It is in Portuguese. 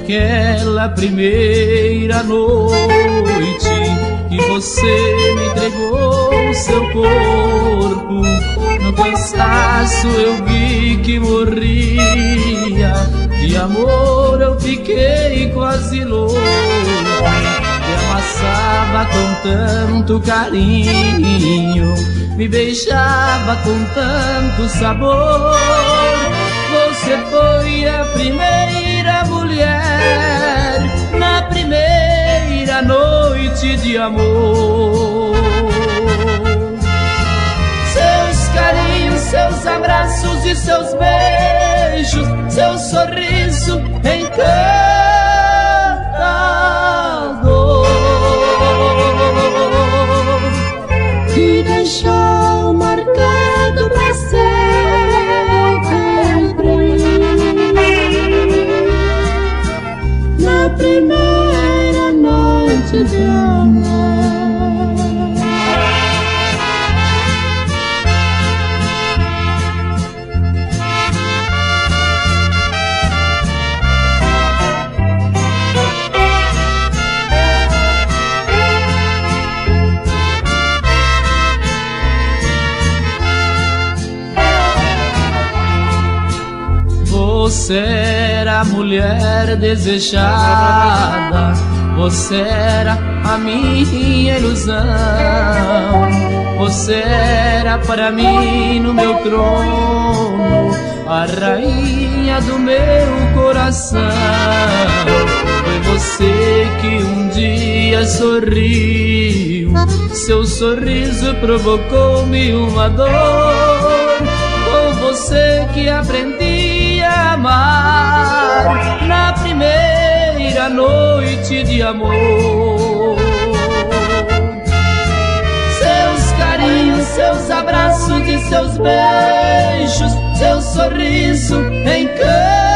aquela primeira noite que você me entregou o seu corpo. No cansaço eu vi que morria, de amor eu fiquei quase louco. Me amassava com tanto carinho, me beijava com tanto sabor. Você foi a primeira mulher na primeira noite de amor. Seus carinhos, seus abraços e seus beijos, seu sorriso encantador que deixou marcado pra sempre na primeira noite de amor. Você era a mulher desejada, você era a minha ilusão. Você era para mim no meu trono, a rainha do meu coração. Foi você que um dia sorriu, seu sorriso provocou-me uma dor. Foi você que aprendi a amar na primeira noite de amor. Seus carinhos, seus abraços e seus beijos, seu sorriso encantador